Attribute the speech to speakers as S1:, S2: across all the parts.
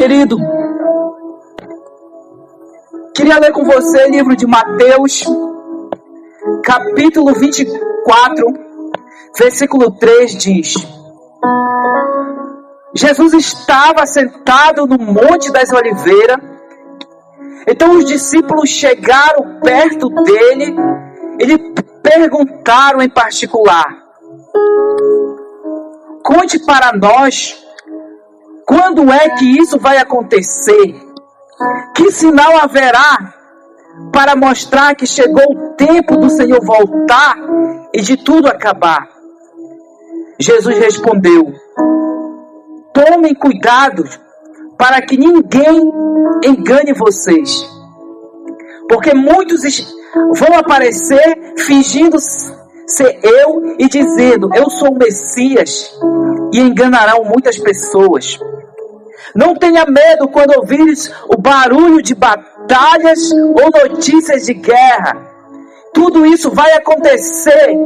S1: Querido, queria ler com você o livro de Mateus, capítulo 24, versículo 3 diz: Jesus estava sentado no Monte das Oliveiras. Então os discípulos chegaram perto dele e lhe perguntaram em particular: conte para nós, quando é que isso vai acontecer? Que sinal haverá para mostrar que chegou o tempo do Senhor voltar e de tudo acabar? Jesus respondeu: tomem cuidado para que ninguém engane vocês, porque muitos vão aparecer fingindo ser eu e dizendo: eu sou o Messias, e enganarão muitas pessoas. Não tenha medo quando ouvires o barulho de batalhas ou notícias de guerra. Tudo isso vai acontecer,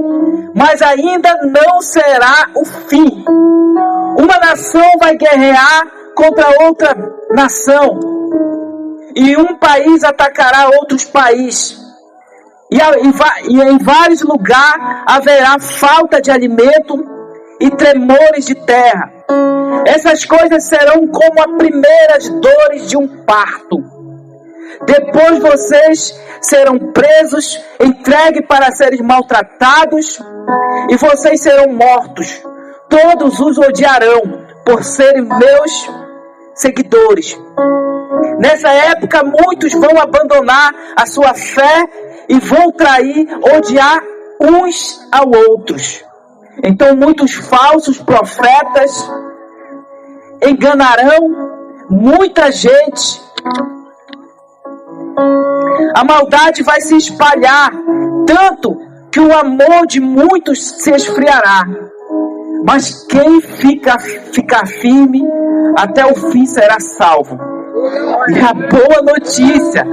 S1: mas ainda não será o fim. Uma nação vai guerrear contra outra nação, e um país atacará outros países, e em vários lugares haverá falta de alimento e tremores de terra. Essas coisas serão como as primeiras dores de um parto. Depois vocês serão presos, entregues para serem maltratados, e vocês serão mortos. Todos os odiarão por serem meus seguidores. Nessa época, muitos vão abandonar a sua fé e vão trair, odiar uns aos outros. Então, muitos falsos profetas enganarão muita gente. A maldade vai se espalhar, tanto que o amor de muitos se esfriará. Mas quem ficar firme até o fim será salvo. E a boa notícia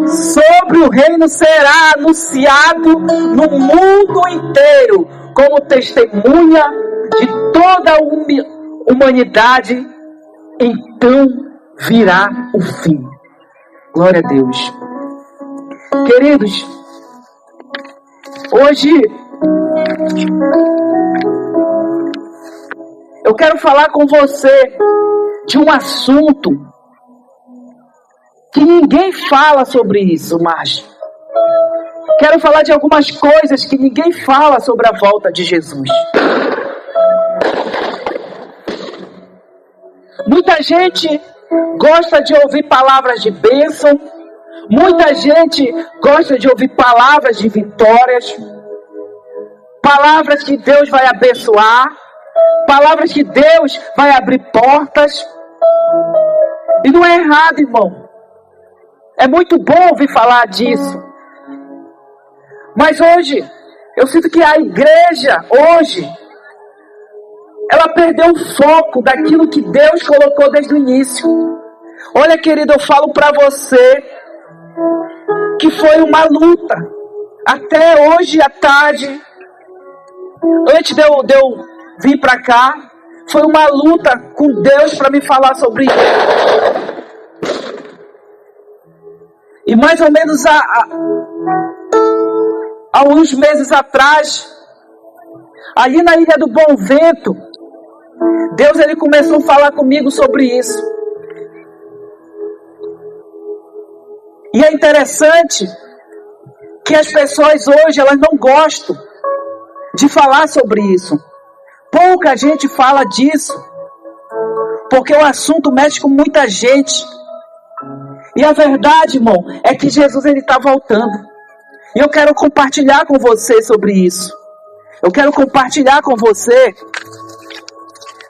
S1: sobre o reino será anunciado no mundo inteiro como testemunha de toda a humanidade. Então virá o fim. Glória a Deus. Queridos, hoje eu quero falar com você de um assunto que ninguém fala sobre isso, mas quero falar de algumas coisas que ninguém fala sobre a volta de Jesus. Muita gente gosta de ouvir palavras de bênção, muita gente gosta de ouvir palavras de vitórias, palavras que Deus vai abençoar, palavras que Deus vai abrir portas. E não é errado, irmão. É muito bom ouvir falar disso. Mas hoje, eu sinto que a igreja, hoje, ela perdeu o foco daquilo que Deus colocou desde o início. Olha, querido, eu falo para você que foi uma luta. Até hoje à tarde, antes de eu vir para cá, foi uma luta com Deus para me falar sobre isso. E mais ou menos há uns meses atrás, ali na Ilha do Bom Vento, Deus ele começou a falar comigo sobre isso. E é interessante que as pessoas hoje elas não gostam de falar sobre isso. Pouca gente fala disso, porque o assunto mexe com muita gente. E a verdade, irmão, é que Jesus ele está voltando. E eu quero compartilhar com você sobre isso. Eu quero compartilhar com você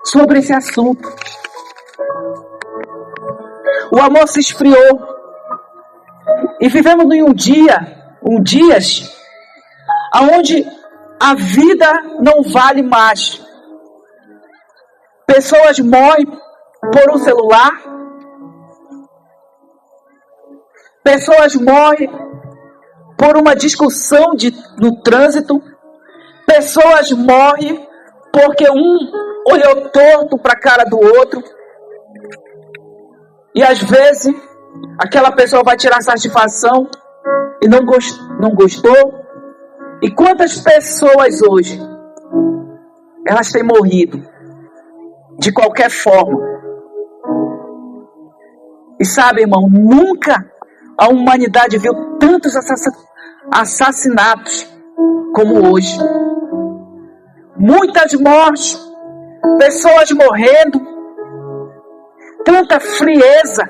S1: sobre esse assunto. O amor se esfriou. E vivemos em dias onde a vida não vale mais. Pessoas morrem por um celular. Pessoas morrem por uma discussão no trânsito. Pessoas morrem porque um olhou torto para a cara do outro. E às vezes, aquela pessoa vai tirar satisfação e não gostou. E quantas pessoas hoje, elas têm morrido de qualquer forma. E sabe, irmão, nunca a humanidade viu tantos assassinatos como hoje. Muitas mortes, pessoas morrendo, tanta frieza,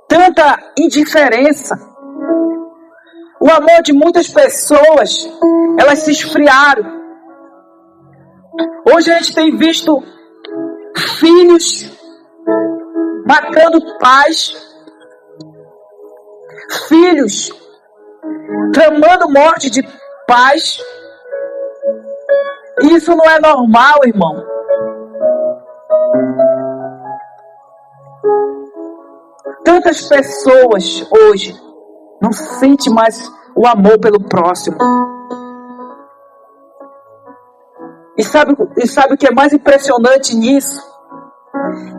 S1: tanta indiferença. O amor de muitas pessoas, elas se esfriaram. Hoje a gente tem visto filhos matando pais, filhos tramando morte de pais. Isso não é normal, irmão. Tantas pessoas hoje não sentem mais o amor pelo próximo. E sabe o que é mais impressionante nisso?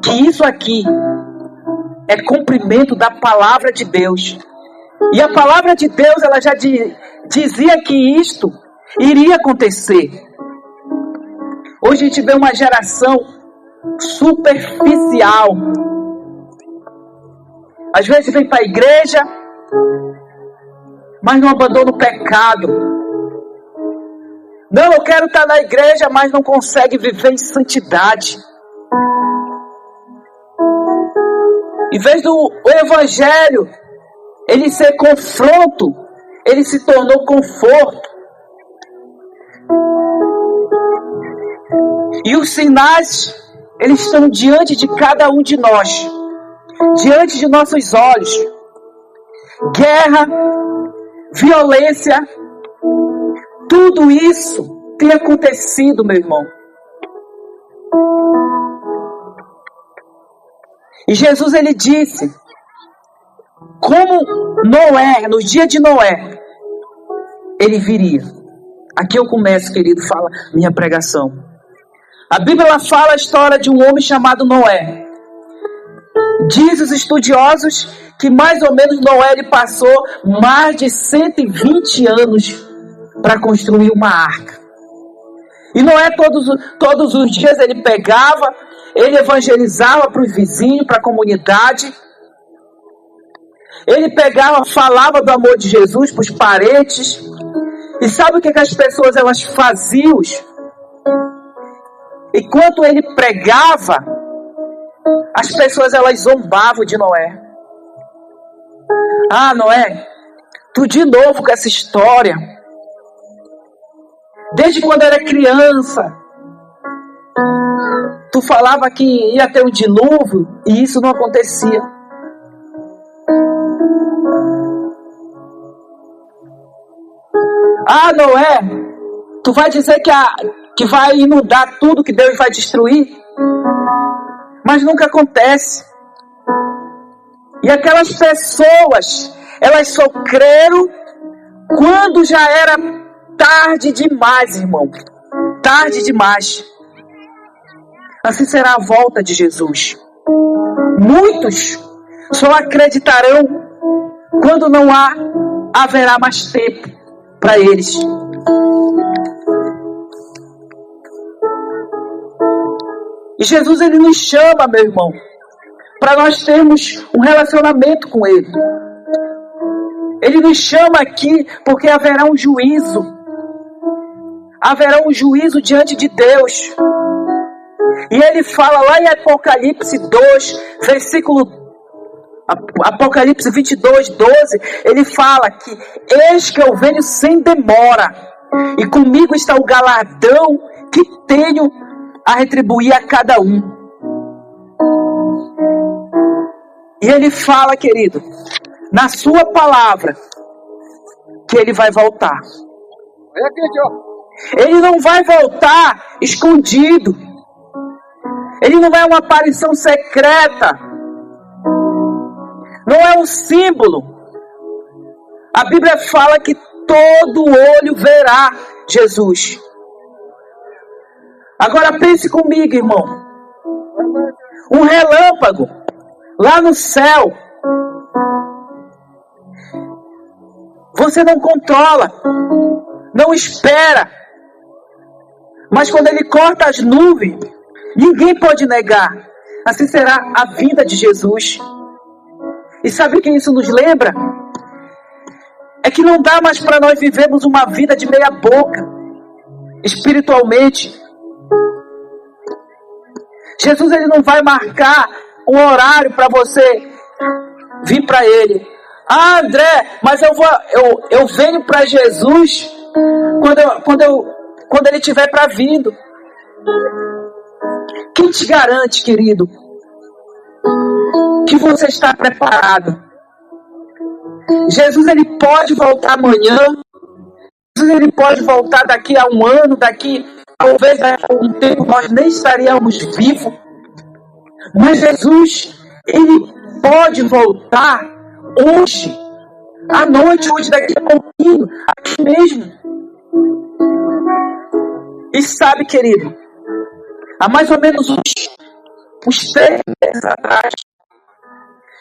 S1: Que isso aqui é cumprimento da palavra de Deus. E a palavra de Deus, ela já dizia que isto iria acontecer. Hoje a gente vê uma geração superficial. Às vezes vem para a igreja, mas não abandona o pecado. Não, eu quero estar na igreja, mas não consegue viver em santidade. Em vez do evangelho ele ser confronto, ele se tornou conforto. E os sinais, eles estão diante de cada um de nós, diante de nossos olhos. Guerra, violência, tudo isso tem acontecido, meu irmão. E Jesus, ele disse, como Noé, no dia de Noé, ele viria. Aqui eu começo, querido, fala minha pregação. A Bíblia, ela fala a história de um homem chamado Noé. Diz os estudiosos que mais ou menos Noé, ele passou mais de 120 anos para construir uma arca. E Noé, todos os dias, ele pegava, ele evangelizava para os vizinhos, para a comunidade. Ele pegava, falava do amor de Jesus para os parentes. E sabe o que as pessoas, elas faziam? Enquanto ele pregava, as pessoas, elas zombavam de Noé. Ah, Noé, tu de novo com essa história. Desde quando era criança, tu falava que ia ter um dilúvio e isso não acontecia. Ah, Noé, tu vai dizer que vai inundar tudo, que Deus vai destruir? Mas nunca acontece. E aquelas pessoas, elas só creram quando já era tarde demais, irmão. Tarde demais. Assim será a volta de Jesus. Muitos só acreditarão quando não haverá mais tempo para eles. E Jesus, ele nos chama, meu irmão, para nós termos um relacionamento com ele. Ele nos chama aqui porque haverá um juízo. Haverá um juízo diante de Deus. E ele fala lá em Apocalipse 2, Apocalipse 22, 12, ele fala que eis que eu venho sem demora, e comigo está o galardão que tenho a retribuir a cada um. E ele fala, querido, na sua palavra, que ele vai voltar. Ele não vai voltar escondido. Ele não é uma aparição secreta. Não é um símbolo. A Bíblia fala que todo olho verá Jesus. Agora pense comigo, irmão. Um relâmpago lá no céu. Você não controla, não espera. Mas quando ele corta as nuvens, ninguém pode negar. Assim será a vinda de Jesus. E sabe o que isso nos lembra? É que não dá mais para nós vivermos uma vida de meia boca, espiritualmente. Jesus, ele não vai marcar um horário para você vir para ele. Ah, André, mas eu venho para Jesus quando ele estiver para vindo. Quem te garante, querido, que você está preparado? Jesus, ele pode voltar amanhã. Jesus, ele pode voltar daqui a um ano, talvez daqui a um tempo nós nem estaríamos vivos. Mas Jesus, ele pode voltar hoje, à noite, hoje, daqui a pouquinho, aqui mesmo. E sabe, querido, há mais ou menos uns 3 meses atrás,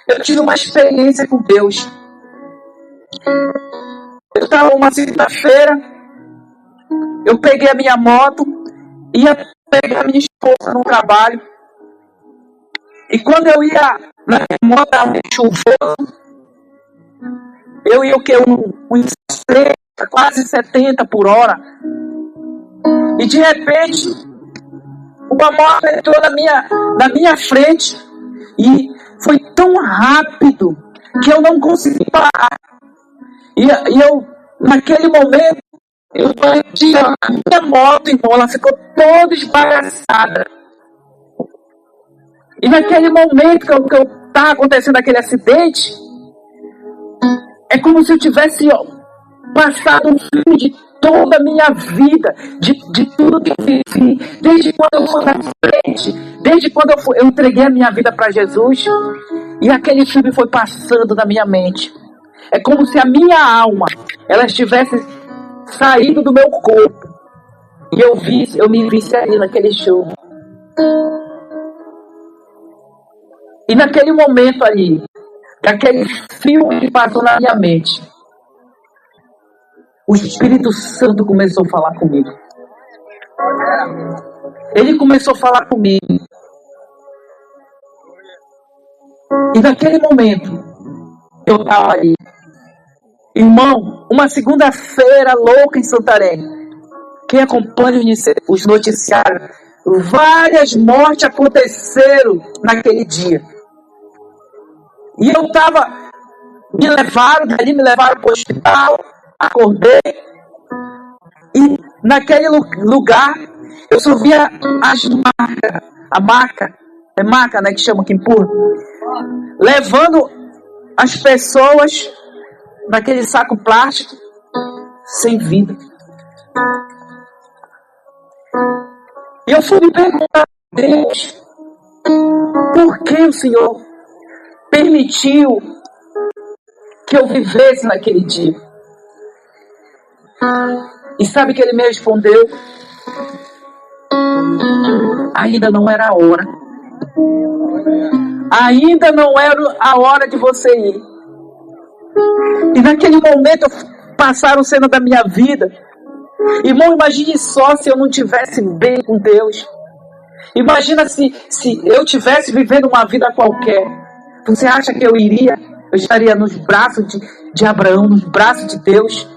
S1: eu tive uma experiência com Deus. Eu estava uma segunda-feira, eu peguei a minha moto, ia pegar a minha esposa no trabalho. E quando eu ia na minha moto, chuvoso, eu ia uns 60, quase 70 por hora. E de repente, uma moto entrou na minha frente e foi tão rápido que eu não consegui parar. E eu, naquele momento, eu bati a minha moto, irmão, ela ficou toda esbagaçada. E naquele momento que estava acontecendo aquele acidente, é como se eu tivesse passado um filme de toda a minha vida, de tudo que eu vivi, desde quando eu fui na frente, desde quando eu entreguei a minha vida para Jesus, e aquele filme foi passando na minha mente. É como se a minha alma, ela estivesse saindo do meu corpo, e eu me visse ali naquele show. E naquele momento ali, daquele filme que passou na minha mente, o Espírito Santo começou a falar comigo. Ele começou a falar comigo. E naquele momento, eu estava ali. Irmão, uma segunda-feira louca em Santarém. Quem acompanha os noticiários, várias mortes aconteceram naquele dia. E eu estava, me levaram para o hospital, acordei, e naquele lugar eu só via as marcas, é maca, né, que chama, que empurra, levando as pessoas naquele saco plástico, sem vida. E eu fui me perguntar a Deus, por que o Senhor permitiu que eu vivesse naquele dia? E sabe que ele me respondeu? Ainda não era a hora. Ainda não era a hora de você ir. E naquele momento passaram cena da minha vida. Irmão, imagine só se eu não tivesse bem com Deus. Imagina se eu tivesse vivendo uma vida qualquer. Você acha que eu estaria nos braços de Abraão, nos braços de Deus?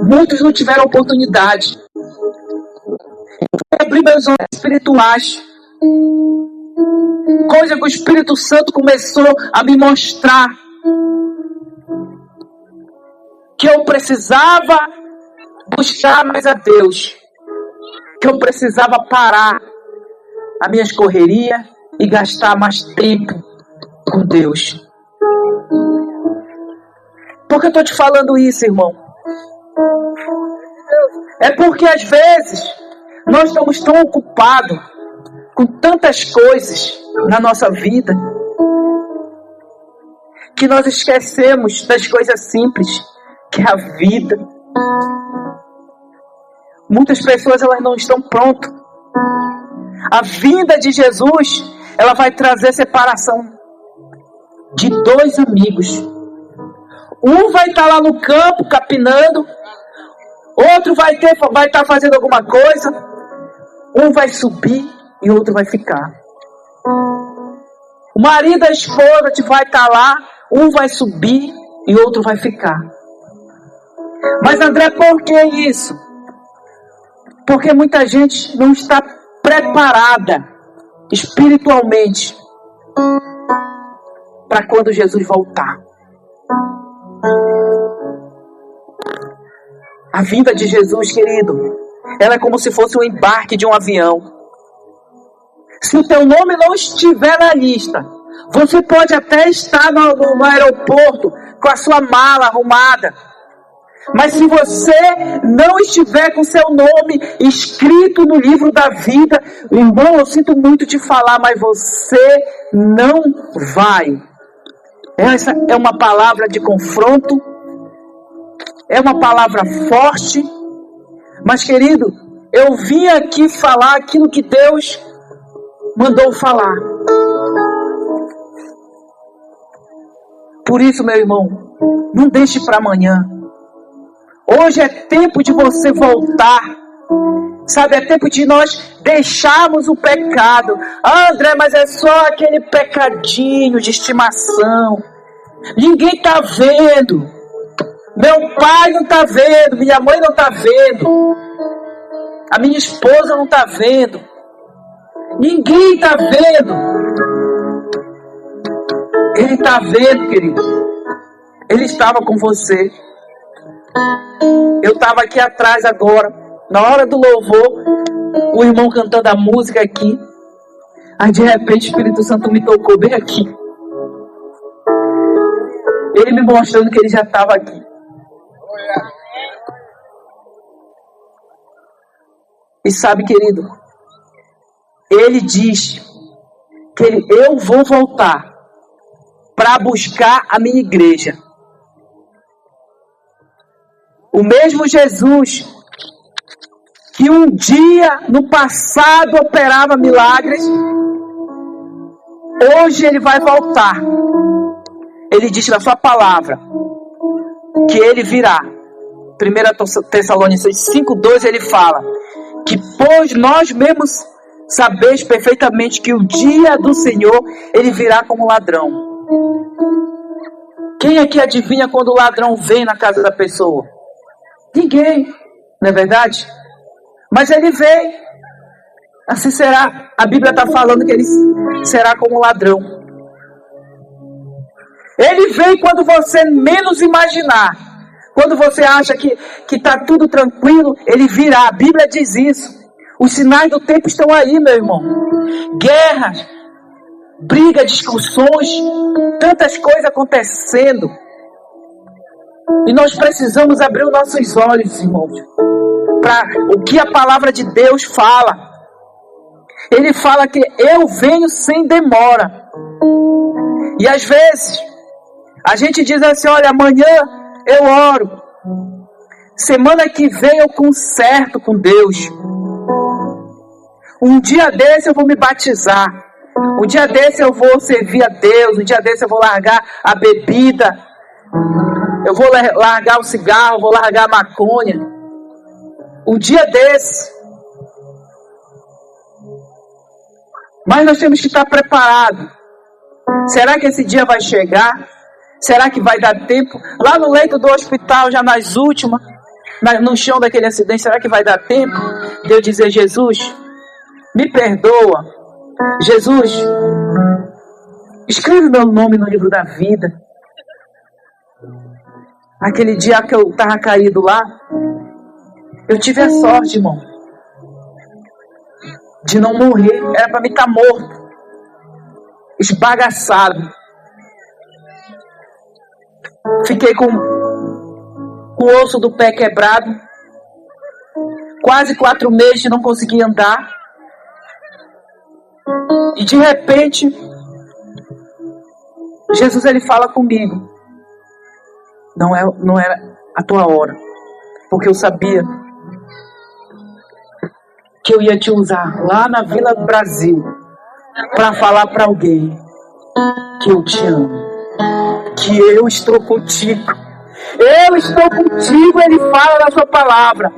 S1: Muitos não tiveram oportunidade. Eu abri meus olhos espirituais. Coisa que o Espírito Santo começou a me mostrar. Que eu precisava buscar mais a Deus. Que eu precisava parar as minhas correrias e gastar mais tempo com Deus. Por que eu estou te falando isso, irmão? É porque às vezes nós estamos tão ocupados com tantas coisas na nossa vida que nós esquecemos das coisas simples, que é a vida. Muitas pessoas, elas não estão prontas A vinda de Jesus, ela vai trazer separação de dois amigos. Um vai estar lá no campo capinando, outro vai estar fazendo alguma coisa. Um vai subir e outro vai ficar. O marido e a esposa vai estar lá, um vai subir e outro vai ficar. Mas André, por que isso? Porque muita gente não está preparada espiritualmente para quando Jesus voltar. A vinda de Jesus, querido, ela é como se fosse um embarque de um avião. Se o teu nome não estiver na lista, você pode até estar no aeroporto com a sua mala arrumada, mas se você não estiver com seu nome escrito no livro da vida, irmão, eu sinto muito te falar, mas você não vai. Essa é uma palavra de confronto, é uma palavra forte, mas querido, eu vim aqui falar aquilo que Deus mandou falar. Por isso, meu irmão, não deixe para amanhã. Hoje é tempo de você voltar. Sabe, é tempo de nós deixarmos o pecado. Ah, André, mas é só aquele pecadinho de estimação. Ninguém está vendo. Meu pai não está vendo. Minha mãe não está vendo. A minha esposa não está vendo. Ninguém está vendo. Ele está vendo, querido. Ele estava com você. Eu estava aqui atrás agora, na hora do louvor, o irmão cantando a música aqui. Aí de repente o Espírito Santo me tocou bem aqui. Ele me mostrando que ele já estava aqui. E sabe, querido, ele diz que eu vou voltar para buscar a minha igreja. O mesmo Jesus que um dia no passado operava milagres, hoje ele vai voltar. Ele diz na sua palavra que ele virá. 1 Tessalonicenses 5,2 ele fala que pois nós mesmos sabeis perfeitamente que o dia do Senhor ele virá como ladrão. Quem aqui adivinha quando o ladrão vem na casa da pessoa? Ninguém, não é verdade? Mas ele vem. Assim será. A Bíblia está falando que ele será como ladrão. Ele vem quando você menos imaginar. Quando você acha que está tudo tranquilo, ele virá. A Bíblia diz isso. Os sinais do tempo estão aí, meu irmão. Guerras, brigas, discussões, tantas coisas acontecendo. E nós precisamos abrir os nossos olhos, irmãos, para o que a palavra de Deus fala. Ele fala que eu venho sem demora. E às vezes, a gente diz assim, olha, amanhã eu oro. Semana que vem eu conserto com Deus. Um dia desse eu vou me batizar. Um dia desse eu vou servir a Deus. Um dia desse eu vou largar a bebida. Eu vou largar o cigarro, vou largar a maconha. Um dia desse. Mas nós temos que estar preparados. Será que esse dia vai chegar? Será que vai dar tempo? Lá no leito do hospital, já nas últimas, no chão daquele acidente, será que vai dar tempo de eu dizer, Jesus, me perdoa. Jesus, escreve meu nome no livro da vida. Aquele dia que eu estava caído lá, eu tive a sorte, irmão, de não morrer. Era para mim estar morto, esbagaçado. Fiquei com o osso do pé quebrado, quase 4 meses de não conseguir andar. E de repente, Jesus ele fala comigo. Não era a tua hora, porque eu sabia que eu ia te usar lá na Vila do Brasil para falar para alguém que eu te amo, que eu estou contigo. Eu estou contigo, ele fala na sua palavra.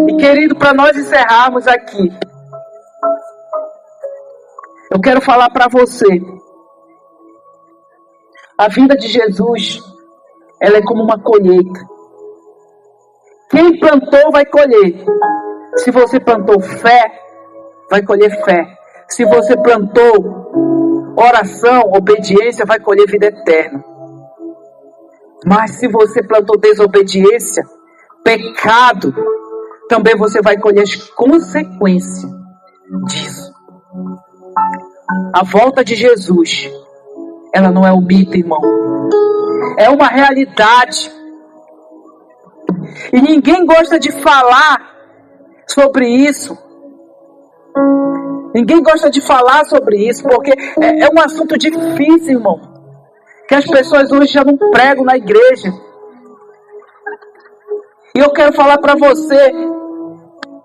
S1: E querido, para nós encerrarmos aqui, eu quero falar para você. A vida de Jesus, ela é como uma colheita. Quem plantou vai colher. Se você plantou fé, vai colher fé. Se você plantou oração, obediência, vai colher vida eterna. Mas se você plantou desobediência, pecado, também você vai colher as consequências disso. A volta de Jesus, ela não é um mito, irmão. É uma realidade. E ninguém gosta de falar sobre isso. Ninguém gosta de falar sobre isso, porque é um assunto difícil, irmão. Que as pessoas hoje já não pregam na igreja. E eu quero falar para você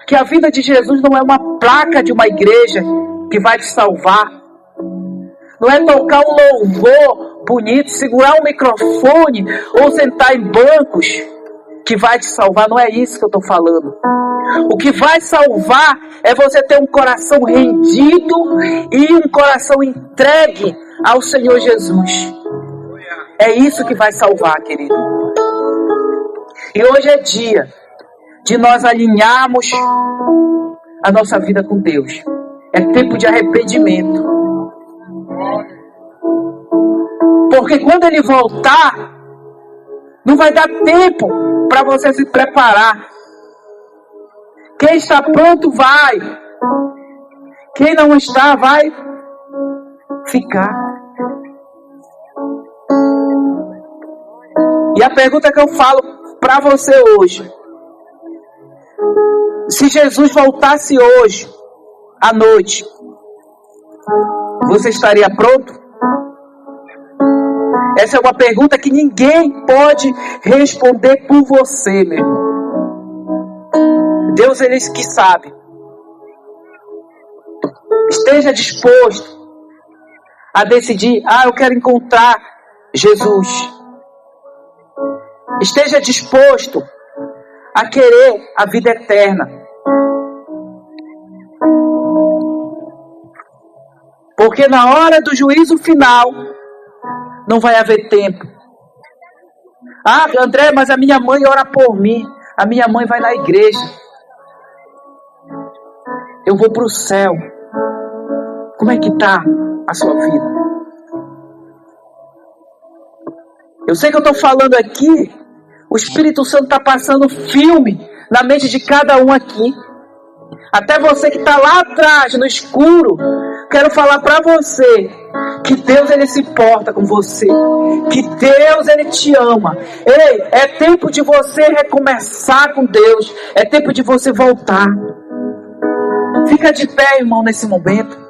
S1: que a vida de Jesus não é uma placa de uma igreja que vai te salvar. Não é tocar um louvor bonito, segurar um microfone ou sentar em bancos que vai te salvar. Não é isso que eu estou falando. O que vai salvar é você ter um coração rendido e um coração entregue ao Senhor Jesus. É isso que vai salvar, querido. E hoje é dia de nós alinharmos a nossa vida com Deus. É tempo de arrependimento. Porque quando Ele voltar, não vai dar tempo para você se preparar. Quem está pronto vai. Quem não está vai ficar. E a pergunta que eu falo para você hoje: se Jesus voltasse hoje à noite, você estaria pronto? Essa é uma pergunta que ninguém pode responder por você, meu irmão. Deus, Ele que sabe. Esteja disposto a decidir: eu quero encontrar Jesus. Esteja disposto a querer a vida eterna. Porque na hora do juízo final, não vai haver tempo. André, mas a minha mãe ora por mim. A minha mãe vai na igreja. Eu vou para o céu. Como é que está a sua vida? Eu sei que eu estou falando aqui. O Espírito Santo está passando filme na mente de cada um aqui. Até você que está lá atrás, no escuro. Quero falar para você que Deus, Ele se importa com você. Que Deus, Ele te ama. Ei, é tempo de você recomeçar com Deus. É tempo de você voltar. Fica de pé, irmão, nesse momento.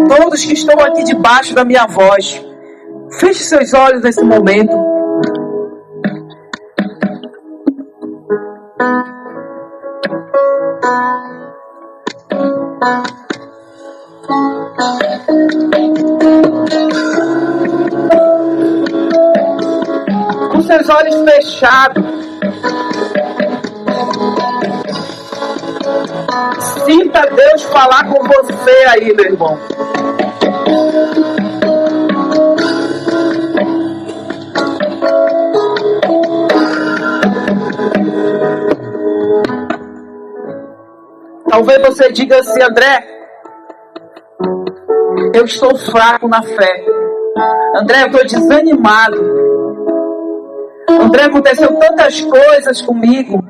S1: Todos que estão aqui debaixo da minha voz, feche seus olhos nesse momento. Com seus olhos fechados, sinta Deus falar com você aí, meu irmão. Talvez você diga assim: André, eu estou fraco na fé. André, eu estou desanimado. André, aconteceu tantas coisas comigo.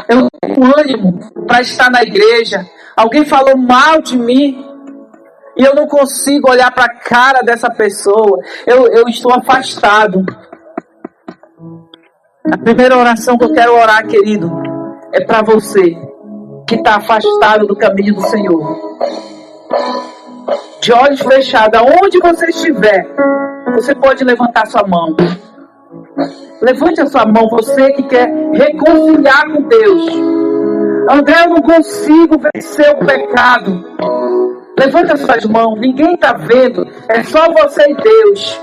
S1: Eu não tenho ânimo para estar na igreja. Alguém falou mal de mim e eu não consigo olhar para a cara dessa pessoa. Eu estou afastado. A primeira oração que eu quero orar, querido, é para você que está afastado do caminho do Senhor. De olhos fechados, aonde você estiver, você pode levantar sua mão. Levante a sua mão, você que quer reconciliar com Deus. André, eu não consigo vencer o pecado. Levante as suas mãos, ninguém está vendo, é só você e Deus.